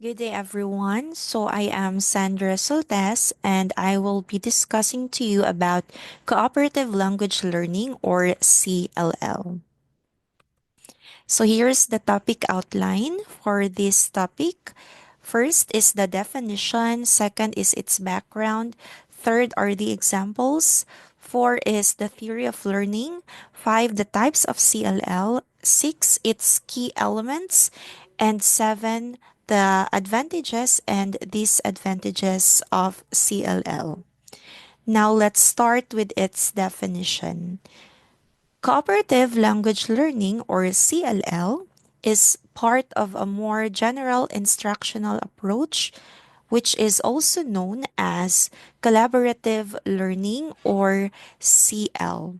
Good day, everyone. So, I am Sandra Soltes, and I will be discussing to you about cooperative language learning or CLL. So, here's the topic outline for this topic. First is the definition, second is its background, third are the examples, four is the theory of learning, five, the types of CLL, six, its key elements, and seven, the advantages and disadvantages of CLL. Now let's start with its definition. Cooperative language learning, or CLL, is part of a more general instructional approach, which is also known as collaborative learning, or CL.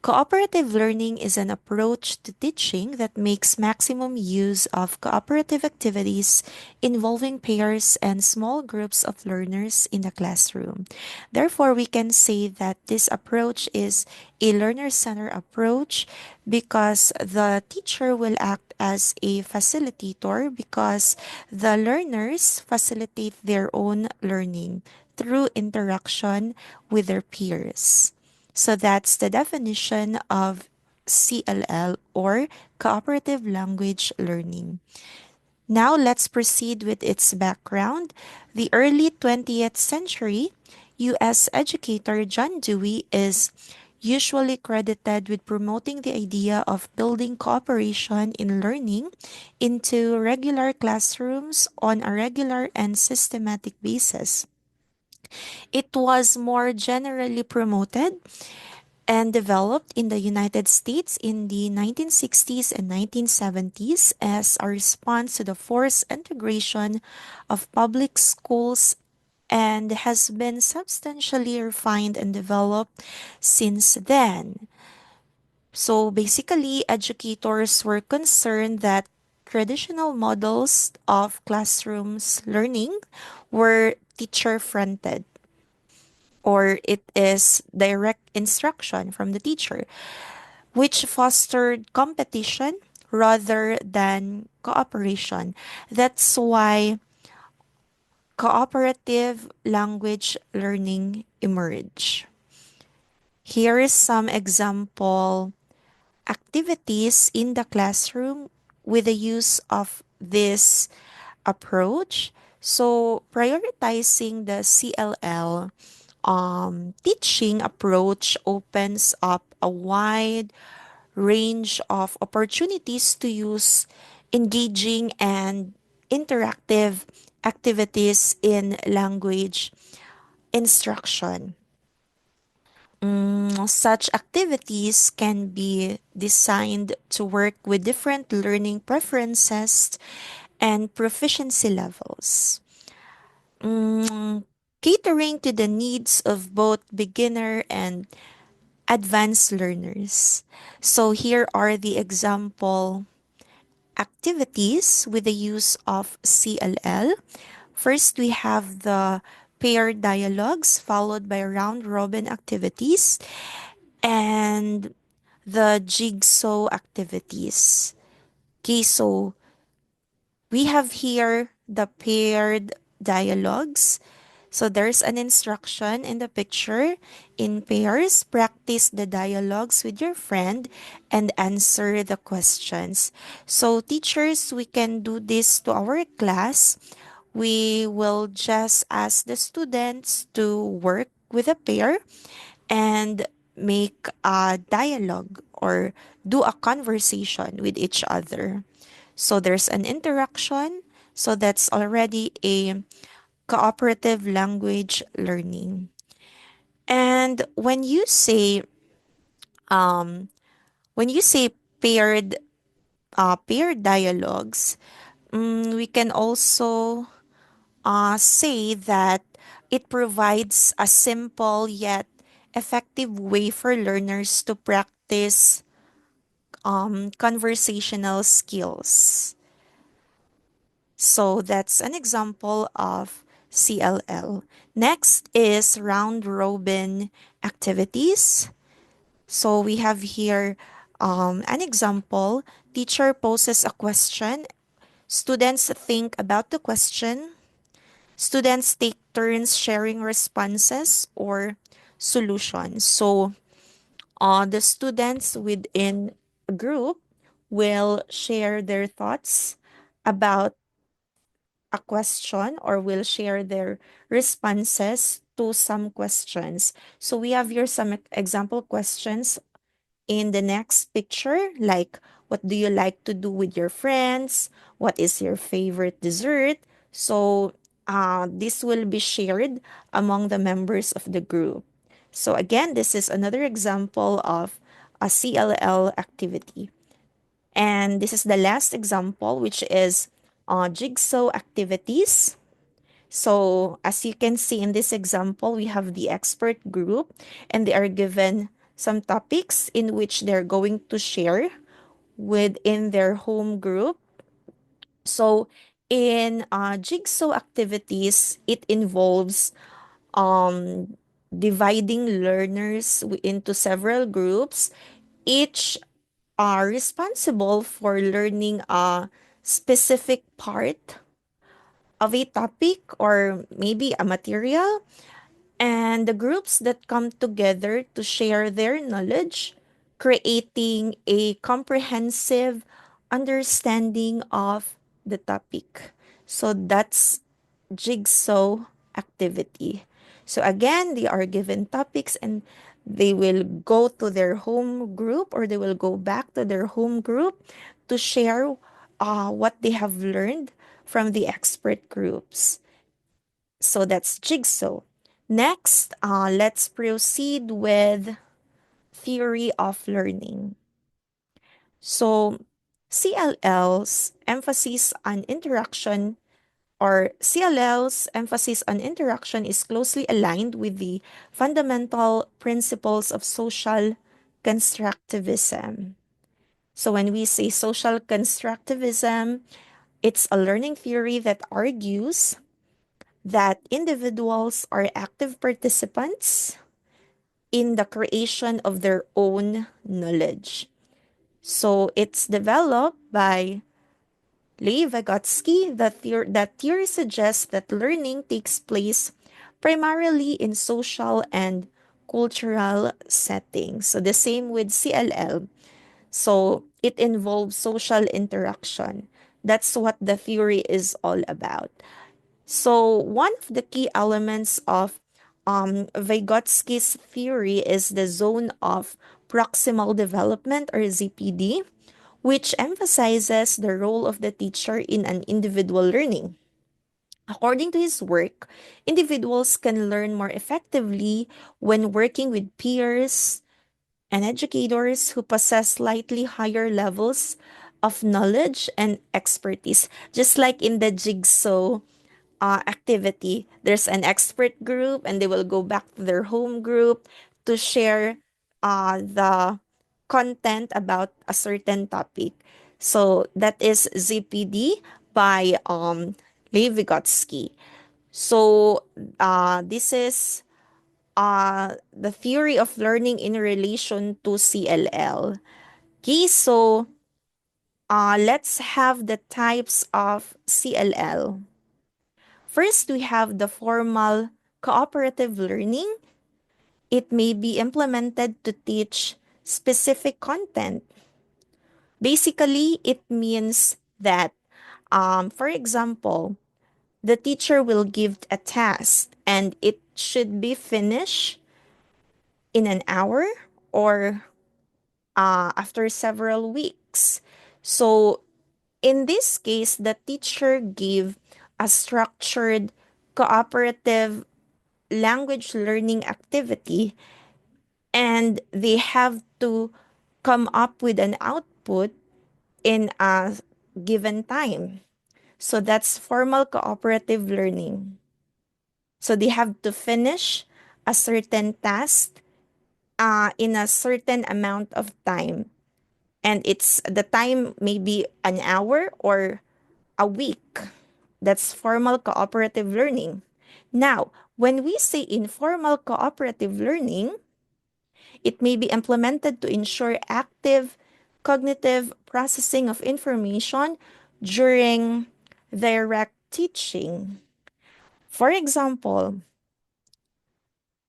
Cooperative learning is an approach to teaching that makes maximum use of cooperative activities involving pairs and small groups of learners in the classroom. Therefore, we can say that this approach is a learner-centered approach because the teacher will act as a facilitator because the learners facilitate their own learning through interaction with their peers. So that's the definition of CLL, or cooperative language learning. Now let's proceed with its background. The early 20th century US educator John Dewey is usually credited with promoting the idea of building cooperation in learning into regular classrooms on a regular and systematic basis. It was more generally promoted and developed in the United States in the 1960s and 1970s as a response to the forced integration of public schools, and has been substantially refined and developed since then. So basically, educators were concerned that traditional models of classrooms learning were teacher fronted, or it is direct instruction from the teacher, which fostered competition rather than cooperation. That's why cooperative language learning emerged. Here is some example activities in the classroom with the use of this approach. So prioritizing the CLL teaching approach opens up a wide range of opportunities to use engaging and interactive activities in language instruction. Such activities can be designed to work with different learning preferences and proficiency levels, mm, catering to the needs of both beginner and advanced learners. So here are the example activities with the use of CLL. First, we have the paired dialogues followed by round robin activities and the jigsaw activities. Okay, so we have here the paired dialogues. So there's an instruction in the picture. In pairs, practice the dialogues with your friend and answer the questions. So teachers, we can do this to our class. We will just ask the students to work with a pair and make a dialogue or do a conversation with each other. So there's an interaction. So that's already a cooperative language learning. And um when you say paired dialogues, we can also say that it provides a simple yet effective way for learners to practice conversational skills. So that's an example of CLL. Next is round robin activities. So we have here an example. Teacher poses a question. Students think about the question. Students take turns sharing responses or solutions. So, the students within a group will share their thoughts about a question or will share their responses to some questions. So we have here some example questions in the next picture, like what do you like to do with your friends? What is your favorite dessert? So this will be shared among the members of the group. So again, this is another example of a CLL activity. And this is the last example, which is jigsaw activities. So, as you can see in this example, we have the expert group, and they are given some topics in which they're going to share within their home group. So, in jigsaw activities, it involves um, dividing learners into several groups, each are responsible for learning a specific part of a topic or maybe a material, and the groups that come together to share their knowledge, creating a comprehensive understanding of the topic. So that's jigsaw activity. So again, they are given topics and they will go to their home group or they will go back to their home group to share what they have learned from the expert groups. So that's jigsaw. Next, let's proceed with theory of learning. So CLL's emphasis on interaction is closely aligned with the fundamental principles of social constructivism. So when we say social constructivism, it's a learning theory that argues that individuals are active participants in the creation of their own knowledge. So it's developed by Leigh Vygotsky. That theory suggests that learning takes place primarily in social and cultural settings. So the same with CLL. So it involves social interaction. That's what the theory is all about. So one of the key elements of Vygotsky's theory is the zone of proximal development or ZPD, which emphasizes the role of the teacher in an individual learning. According to his work, individuals can learn more effectively when working with peers and educators who possess slightly higher levels of knowledge and expertise, just like in the jigsaw activity. There's an expert group, and they will go back to their home group to share the content about a certain topic. So that is ZPD by Leigh Vygotsky. So this is the theory of learning in relation to CLL. Okay, so let's have the types of CLL. First, we have the formal cooperative learning. It may be implemented to teach specific content. Basically, it means that, for example, the teacher will give a task and it should be finished in an hour or after several weeks. So, in this case, the teacher gave a structured cooperative language learning activity and they have to come up with an output in a given time. So that's formal cooperative learning. So they have to finish a certain task in a certain amount of time. And it's the time maybe an hour or a week. That's formal cooperative learning. Now, when we say informal cooperative learning, it may be implemented to ensure active cognitive processing of information during direct teaching. For example,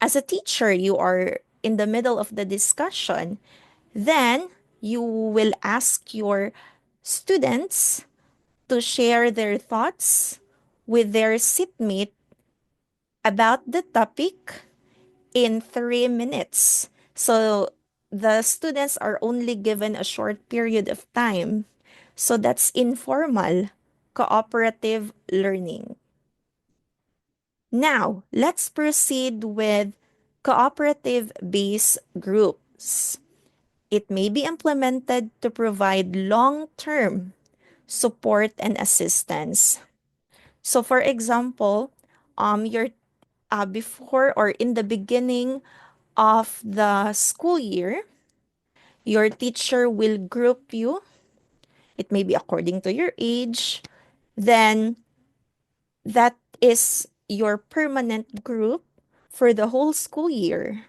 as a teacher, you are in the middle of the discussion, then you will ask your students to share their thoughts with their seatmate about the topic in 3 minutes. So the students are only given a short period of time. So that's informal, cooperative learning. Now, let's proceed with cooperative based groups. It may be implemented to provide long term support and assistance. So, for example, your before or in the beginning of the school year, your teacher will group you. It may be according to your age. Then that is your permanent group for the whole school year.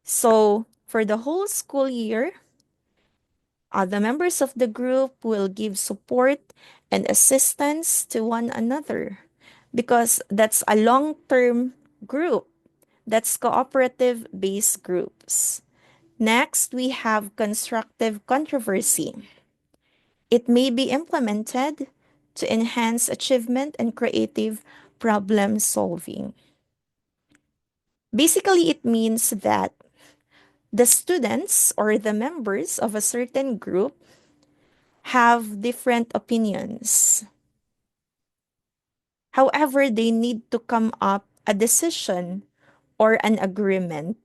So for the whole school year, the members of the group will give support and assistance to one another because that's a long term group. That's cooperative based groups. Next, we have constructive controversy. It may be implemented to enhance achievement and creative problem solving. Basically, it means that the students or the members of a certain group have different opinions. However, they need to come up a decision or an agreement.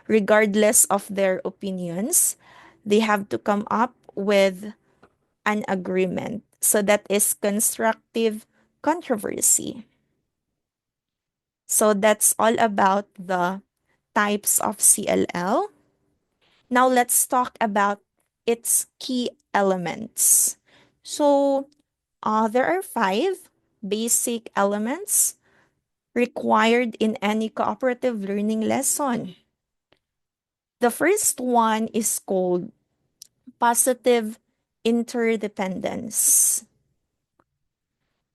Regardless of their opinions, they have to come up with an agreement. So that is constructive controversy. So that's all about the types of CLL. Now let's talk about its key elements. So there are five basic elements required in any cooperative learning lesson. The first one is called positive interdependence.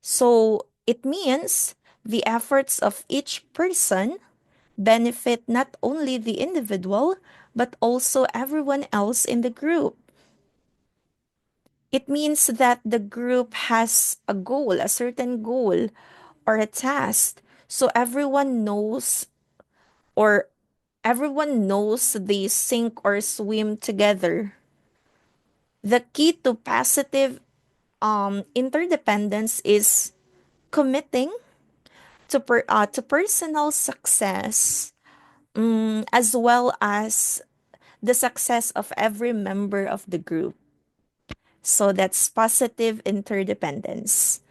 So it means the efforts of each person benefit not only the individual, but also everyone else in the group. It means that the group has a goal, a certain goal or a task. So or everyone knows they sink or swim together. The key to positive interdependence is committing to personal success, as well as the success of every member of the group. So that's positive interdependence.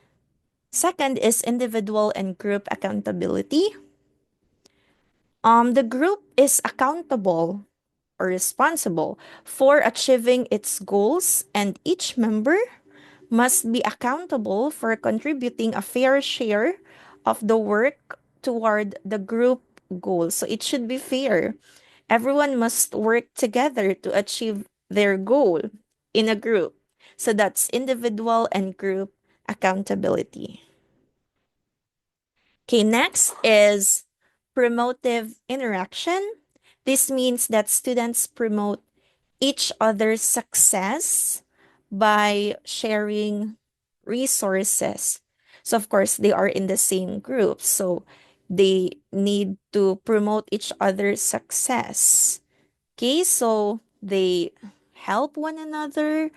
Second is individual and group accountability. The group is accountable or responsible for achieving its goals, and each member must be accountable for contributing a fair share of the work toward the group goal. So it should be fair. Everyone must work together to achieve their goal in a group. So that's individual and group accountability. Okay, next is promotive interaction. This means that students promote each other's success by sharing resources. So, of course, they are in the same group. So, they need to promote each other's success. Okay, so they help one another,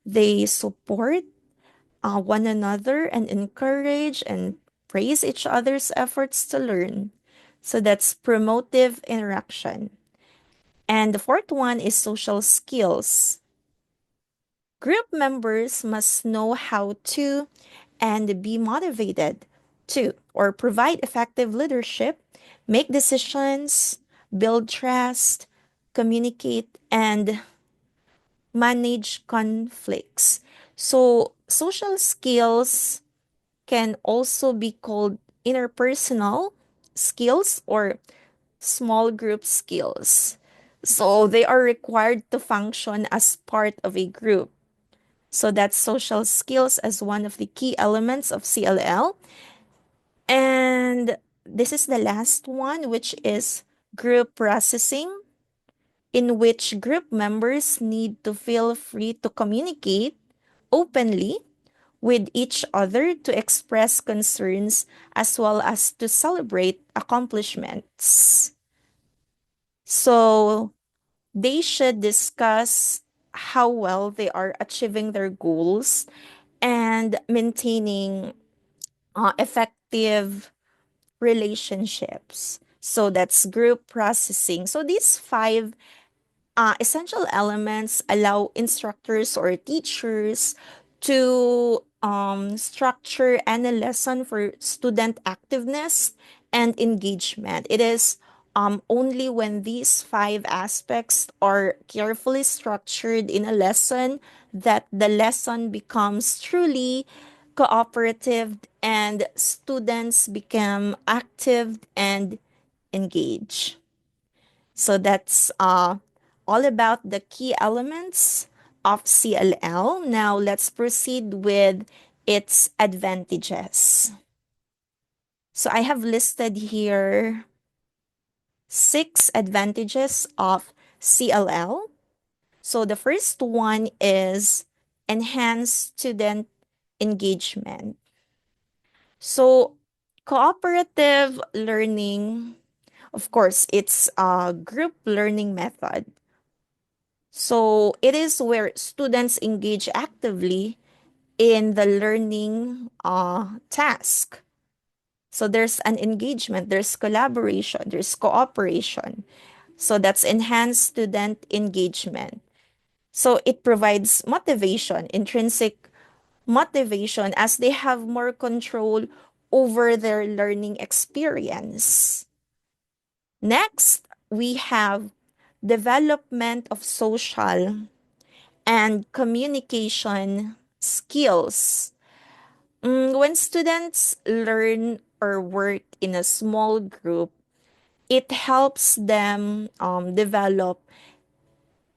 they support one another, and encourage and praise each other's efforts to learn. So, that's promotive interaction. And the fourth one is social skills. Group members must know how to and be motivated to or provide effective leadership, make decisions, build trust, communicate, and manage conflicts. So, social skills can also be called interpersonal skills or small group skills. So, they are required to function as part of a group. So that's social skills as one of the key elements of CLL. And this is the last one, which is group processing, in which group members need to feel free to communicate openly with each other, to express concerns, as well as to celebrate accomplishments. So they should discuss how well they are achieving their goals and maintaining effective relationships. So that's group processing. So these five essential elements allow instructors or teachers to structure any lesson for student activeness and engagement. It is only when these five aspects are carefully structured in a lesson that the lesson becomes truly cooperative and students become active and engaged. So that's all about the key elements of CLL. Now let's proceed with its advantages. So I have listed here six advantages of CLL. So the first one is enhanced student engagement. So cooperative learning, of course, it's a group learning method. So it is where students engage actively in the learning task. So there's an engagement, there's collaboration, there's cooperation. So that's enhanced student engagement. So it provides motivation, intrinsic motivation, as they have more control over their learning experience. Next, we have development of social and communication skills. When students learn or work in a small group, it helps them develop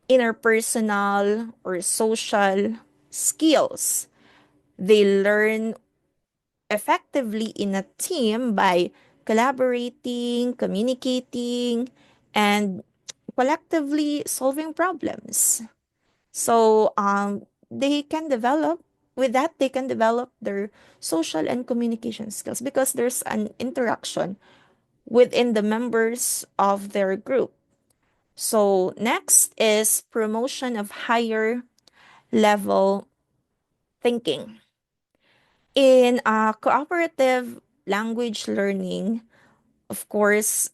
interpersonal or social skills. They learn effectively in a team by collaborating, communicating, and collectively solving problems. So they can develop with that they can develop their social and communication skills because there's an interaction within the members of their group. So next is promotion of higher level thinking. In cooperative language learning, of course,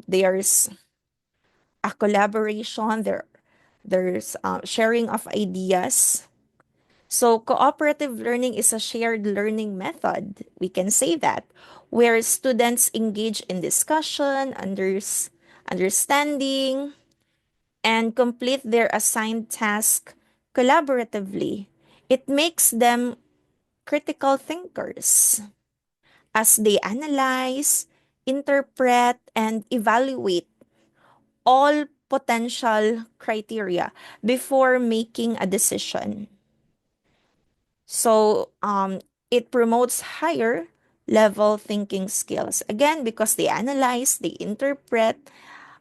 there's a collaboration, there's sharing of ideas. So, cooperative learning is a shared learning method. We can say that, where students engage in discussion, understanding, and complete their assigned task collaboratively. It makes them critical thinkers as they analyze, interpret, and evaluate all potential criteria before making a decision. So it promotes higher level thinking skills. Again, because they analyze, they interpret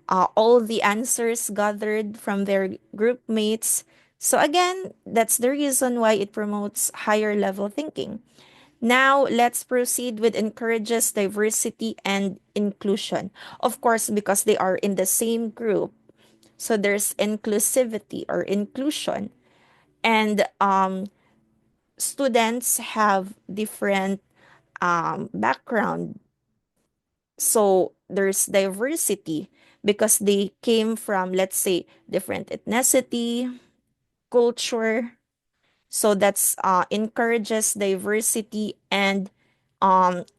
all the answers gathered from their group mates. So again, that's the reason why it promotes higher level thinking. Now, let's proceed with encourages diversity and inclusion. Of course, because they are in the same group. So there's inclusivity or inclusion. And students have different background. So there's diversity because they came from, let's say, different ethnicity, culture. So that's encourages diversity and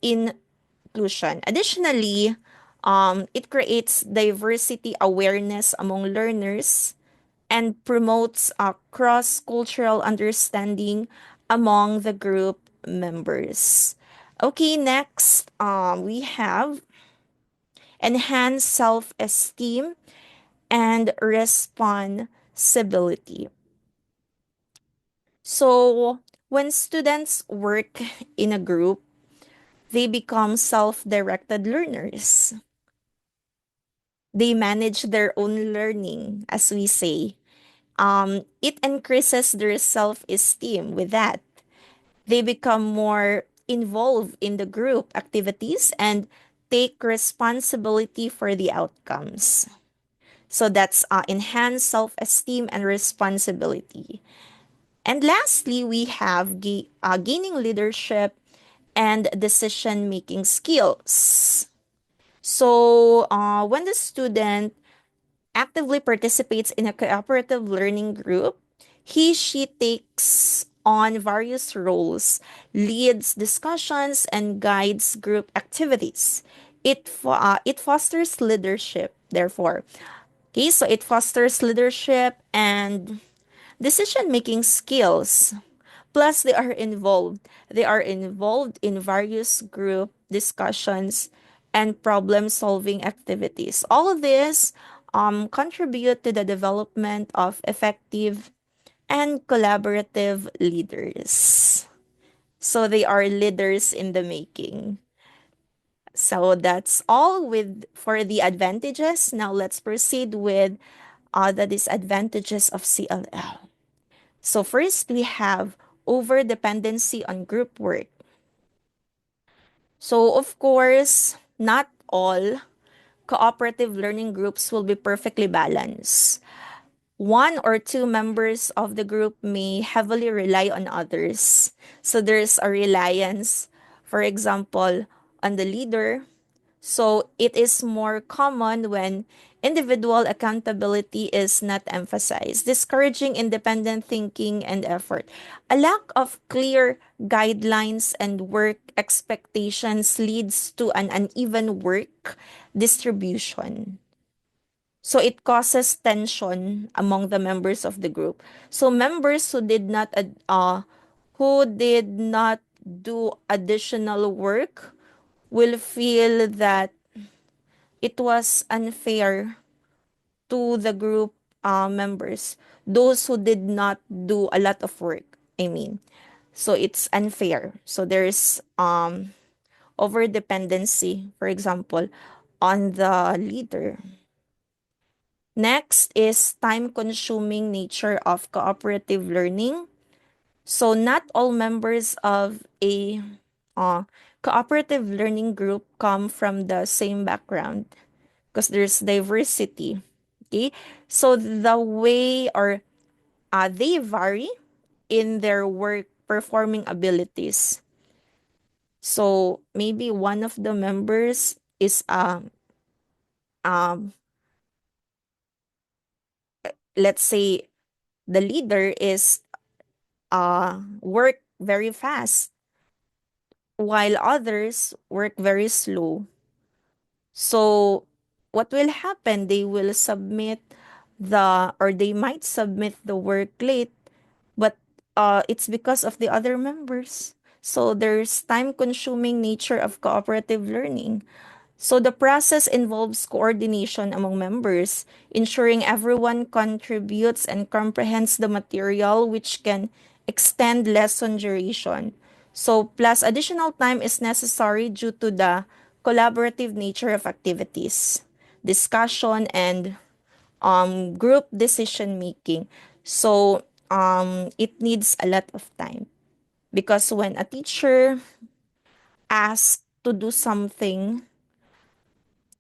inclusion. Additionally, it creates diversity awareness among learners and promotes cross-cultural understanding among the group members. Okay, next, we have enhanced self-esteem and responsibility. So, when students work in a group, they become self directed learners. They manage their own learning, as we say. It increases their self esteem with that. They become more involved in the group activities and take responsibility for the outcomes. So that's enhanced self esteem and responsibility. And lastly, we have gaining leadership and decision making skills. So, when the student actively participates in a cooperative learning group, she takes on various roles, leads discussions, and guides group activities. It fosters leadership, therefore. Okay, so it fosters leadership and decision making skills. Plus, they are involved. They are involved in various group discussions and problem solving activities. All of this contribute to the development of effective and collaborative leaders. So they are leaders in the making. So that's all with for the advantages. Now let's proceed with the disadvantages of CLL. So first we have over dependency on group work. So of course, not all cooperative learning groups will be perfectly balanced. One or two members of the group may heavily rely on others. So there's a reliance, for example, on the leader. So it is more common when individual accountability is not emphasized, discouraging independent thinking and effort. A lack of clear guidelines and work expectations leads to an uneven work distribution. So it causes tension among the members of the group. So members who did not do additional work will feel that it was unfair to the group members, those who did not do a lot of work. I mean, so it's unfair. So there's over dependency, for example, on the leader. Next is time consuming nature of cooperative learning. So not all members of a uh, cooperative learning group come from the same background because there's diversity. Okay, so the way or they vary in their work performing abilities. So maybe one of the members is um let's say the leader is work very fast while others work very slow. So what will happen? They will submit they might submit the work late, but it's because of the other members. So there's time consuming nature of cooperative learning. So the process involves coordination among members, ensuring everyone contributes and comprehends the material, which can extend lesson duration. So plus additional time is necessary due to the collaborative nature of activities, discussion, and group decision making. So it needs a lot of time because when a teacher asks to do something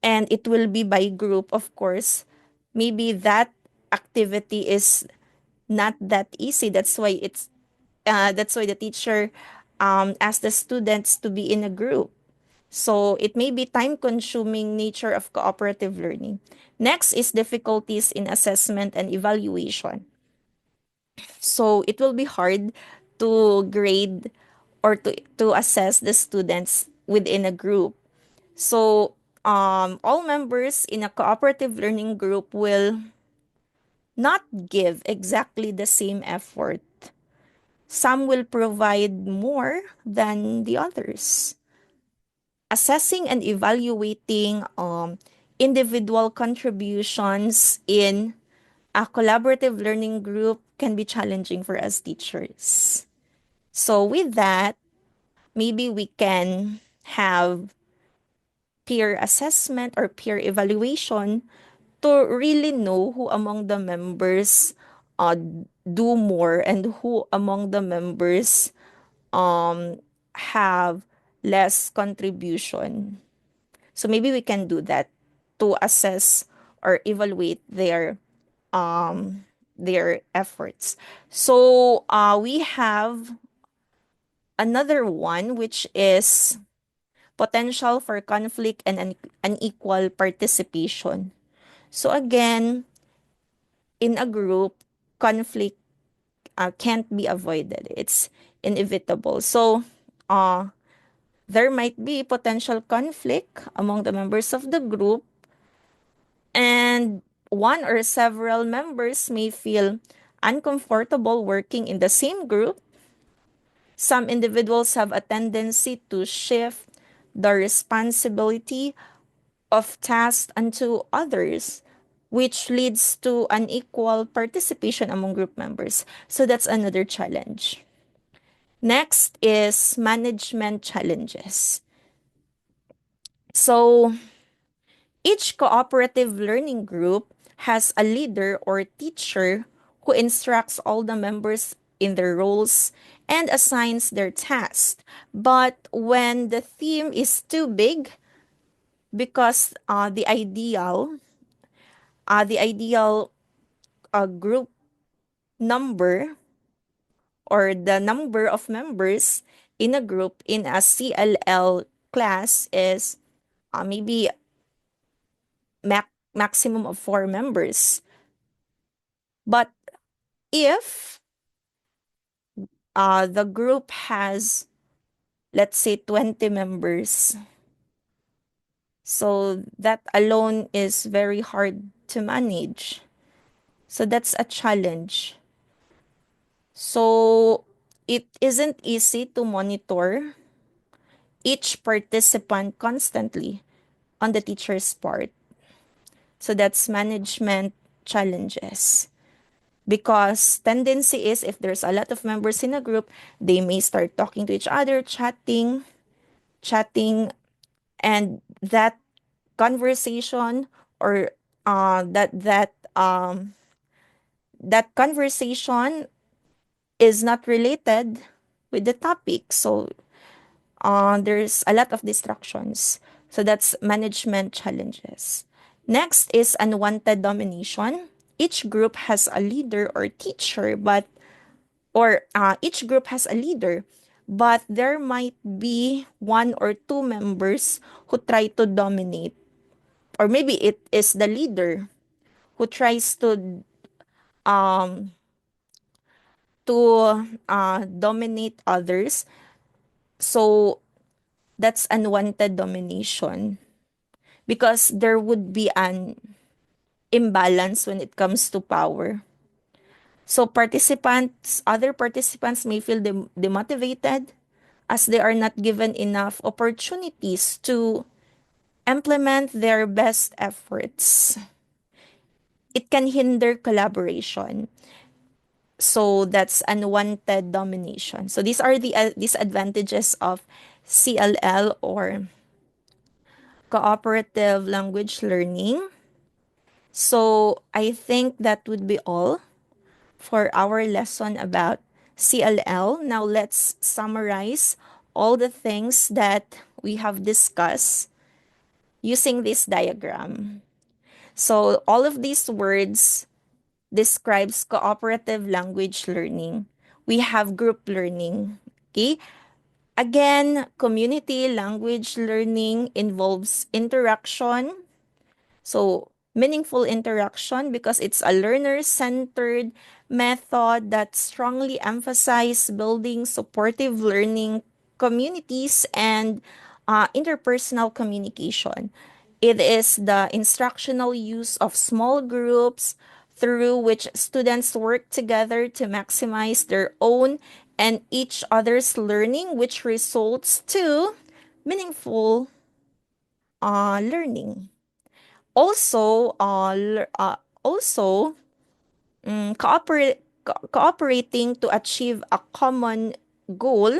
and it will be by group, of course, maybe that activity is not that easy. That's why the teacher asks the students to be in a group. So it may be time consuming nature of cooperative learning. Next is difficulties in assessment and evaluation. So it will be hard to grade or to assess the students within a group. So all members in a cooperative learning group will not give exactly the same effort. Some will provide more than the others. Assessing and evaluating individual contributions in a collaborative learning group can be challenging for us teachers. So with that, maybe we can have peer assessment or peer evaluation to really know who among the members uh, do more and who among the members um, have less contribution. So maybe we can do that to assess or evaluate their efforts. So we have another one, which is potential for conflict and unequal participation. So again, in a group, conflict can't be avoided. It's inevitable. So uh, there might be potential conflict among the members of the group, and one or several members may feel uncomfortable working in the same group. Some individuals have a tendency to shift the responsibility of tasks onto others, which leads to unequal participation among group members. So that's another challenge. Next is management challenges. So each cooperative learning group has a leader or teacher who instructs all the members in their roles and assigns their tasks. But when the theme is too big, because the ideal group number or the number of members in a group in a CLL class is maybe maximum of 4 members. But if the group has, let's say, 20 members, so that alone is very hard to manage. So that's a challenge. So it isn't easy to monitor each participant constantly on the teacher's part. So that's management challenges. Because tendency is if there's a lot of members in a group, they may start talking to each other, chatting, and that conversation or that conversation is not related with the topic. So there's a lot of distractions. So that's management challenges. Next is unwanted domination. Each group has a leader or teacher, each group has a leader, but there might be 1 or 2 members who try to dominate, or maybe it is the leader who tries um to dominate others. So that's unwanted domination because there would be an imbalance when it comes to power. So other participants may feel demotivated as they are not given enough opportunities to implement their best efforts. It can hinder collaboration. So that's unwanted domination. So these are the disadvantages of CLL or cooperative language learning. So I think that would be all for our lesson about CLL. Now let's summarize all the things that we have discussed using this diagram. So all of these words describes cooperative language learning. We have group learning. Okay? Again, community language learning involves interaction. So, meaningful interaction because it's a learner-centered method that strongly emphasizes building supportive learning communities and interpersonal communication. It is the instructional use of small groups through which students work together to maximize their own and each other's learning, which results to meaningful learning. Also, also, cooperate. cooperating to achieve a common goal.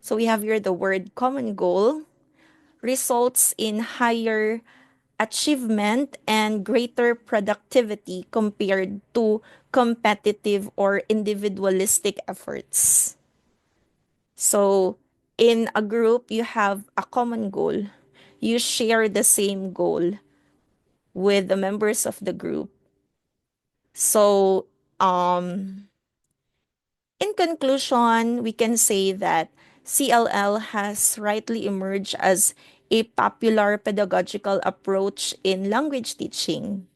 So we have here the word common goal results in higher achievement and greater productivity compared to competitive or individualistic efforts. So, in a group, you have a common goal. You share the same goal with the members of the group. So, in conclusion, we can say that CLL has rightly emerged as a popular pedagogical approach in language teaching,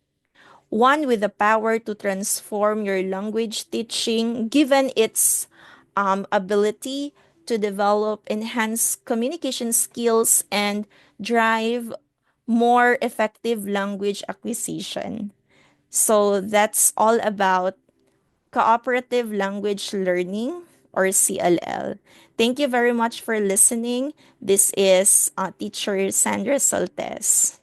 one with the power to transform your language teaching given its ability to develop enhanced communication skills and drive more effective language acquisition. So that's all about cooperative language learning or CLL. Thank you very much for listening. This is teacher Sandra Soltes.